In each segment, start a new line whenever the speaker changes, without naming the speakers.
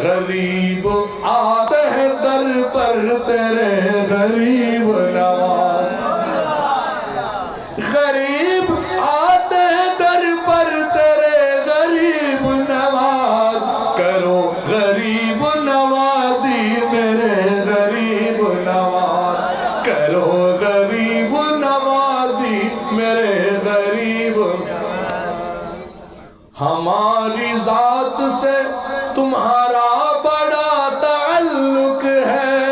غریب آتے ہیں در پر تیرے غریب نواز، غریب آتے ہیں در پر تیرے غریب نواز، کرو غریب نوازی میرے غریب نواز، کرو غریب نوازی میرے غریب نواز۔ ہماری ذات سے تمہارا بڑا تعلق ہے،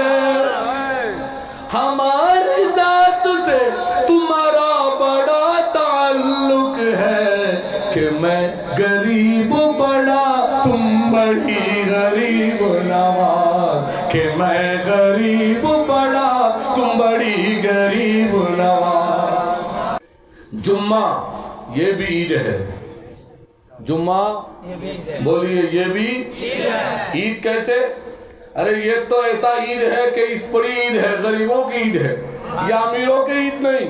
ہماری ذات سے تمہارا بڑا تعلق ہے، کہ میں غریب بڑا تم بڑی غریب نواز، کہ میں غریب بڑا تم بڑی غریب نواز۔ جمعہ یہ بھی عید ہے، جمعہ بولیے یہ بھی عید کیسے؟ ارے یہ تو ایسا عید ہے کہ اس پر عید ہے، غریبوں کی عید ہے، یہ امیروں کی عید نہیں،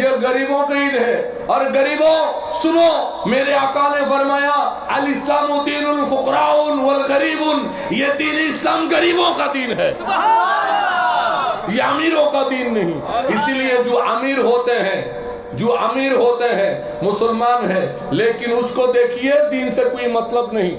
یہ غریبوں کی عید ہے۔ اور غریبوں سنو، میرے آقا نے فرمایا الاسلام دین الفقراء والغریب، یہ دین اسلام غریبوں کا دین ہے، یہ امیروں کا دین نہیں۔ اسی لیے جو امیر ہوتے ہیں، جو امیر ہوتے ہیں مسلمان ہیں، لیکن اس کو دیکھیے دین سے کوئی مطلب نہیں۔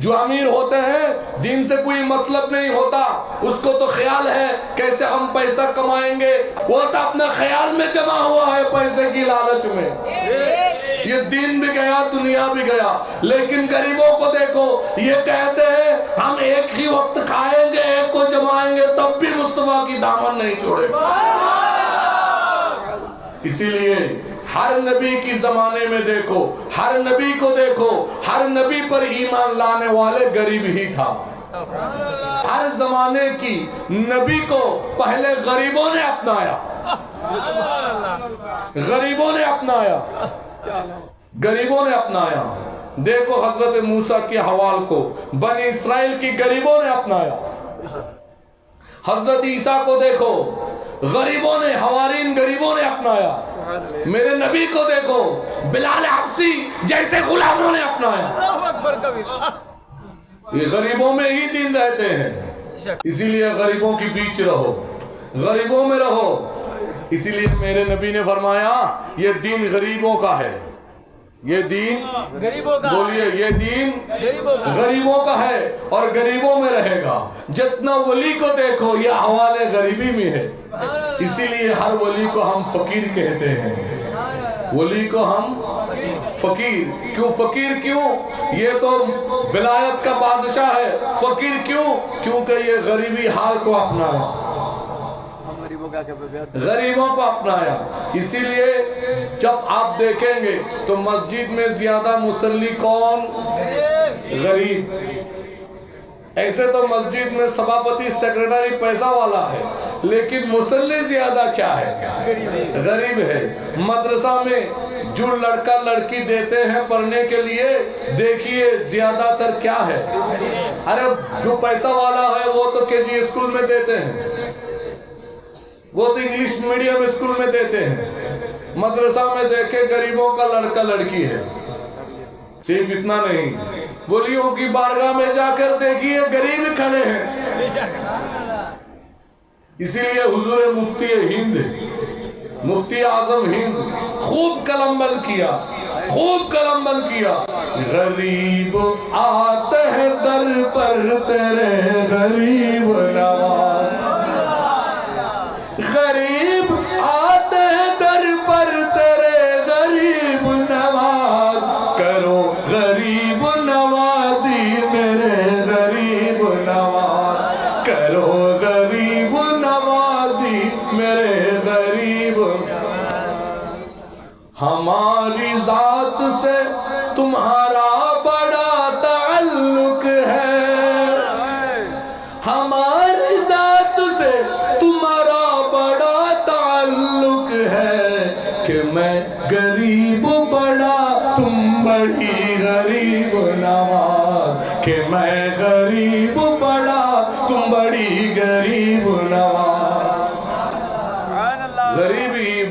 جو امیر ہوتے ہیں دین سے کوئی مطلب نہیں ہوتا، اس کو تو خیال ہے کیسے ہم پیسہ کمائیں گے، وہ تو اپنے خیال میں جمع ہوا ہے پیسے کی لالچ میں، یہ دین بھی گیا دنیا بھی گیا۔ لیکن غریبوں کو دیکھو، یہ کہتے ہیں ہم ایک ہی وقت کھائیں گے، ایک کو جمائیں گے، تب بھی مصطفیٰ کی دامن نہیں چھوڑے۔ اسی لیے ہر نبی کی زمانے میں دیکھو، ہر نبی کو دیکھو، ہر نبی پر ایمان لانے والے غریب ہی تھا۔ ہر زمانے کی نبی کو پہلے غریبوں نے اپنایا، غریبوں نے اپنایا، غریبوں نے اپنایا۔ دیکھو حضرت موسیٰ کے حوال کو بنی اسرائیل کی غریبوں نے اپنایا۔ حضرت عیسیٰ کو دیکھو، غریبوں نے، حوارین غریبوں نے اپنایا۔ میرے نبی کو دیکھو، بلال حبشی جیسے غلاموں نے اپنایا۔ یہ غریبوں میں ہی دین رہتے ہیں، اسی لیے غریبوں کے بیچ رہو، غریبوں میں رہو۔ اسی لیے میرے نبی نے فرمایا یہ دین غریبوں کا ہے، یہ دین بولیے یہ دین غریبوں کا ہے اور غریبوں میں رہے گا۔ جتنا ولی کو دیکھو یہ حوالے غریبی میں ہے، اسی لیے ہر ولی کو ہم فقیر کہتے ہیں، ولی کو ہم فقیر کیوں؟ فقیر کیوں؟ یہ تو ولایت کا بادشاہ ہے، فقیر کیوں؟ کیونکہ یہ غریبی حال کو اپنایا، غریبوں کو اپنایا۔ اسی لیے جب آپ دیکھیں گے تو مسجد میں زیادہ مصلی کون؟ غریب۔ ایسے تو مسجد میں سبھاپتی سیکرٹری پیسہ والا ہے، لیکن مصلی زیادہ کیا ہے؟ غریب ہے۔ مدرسہ میں جو لڑکا لڑکی دیتے ہیں پڑھنے کے لیے، دیکھیے زیادہ تر کیا ہے؟ ارے جو پیسہ والا ہے وہ تو کے جی اسکول میں دیتے ہیں، وہ تو انگلش میڈیم اسکول میں دیتے ہیں۔ مدرسہ میں دیکھے غریبوں کا لڑکا لڑکی ہے۔ صرف اتنا نہیں، ولیوں کی بارگاہ میں جا کر دیکھیے غریب کھڑے ہیں۔ اسی لیے حضور مفتی ہند، مفتی اعظم ہند خوب قلم بند کیا، خوب قلم بند کیا۔ غریب آتے ہیں در پر تیرے غریب نواز، غریب آتے ہیں در پر تیرے غریب نواز، کرو غریب نوازی میرے غریب نواز، کرو غریب نوازی میرے غریب نواز۔ ہماری ذات سے تمہارا بڑا تعلق ہے، ہماری ذات سے تمہارا بڑا تعلق ہے، کہ میں غریب بڑا تم بڑی غریب نواز، کہ میں غریب بڑا تم بڑی غریب نواز۔ غریبی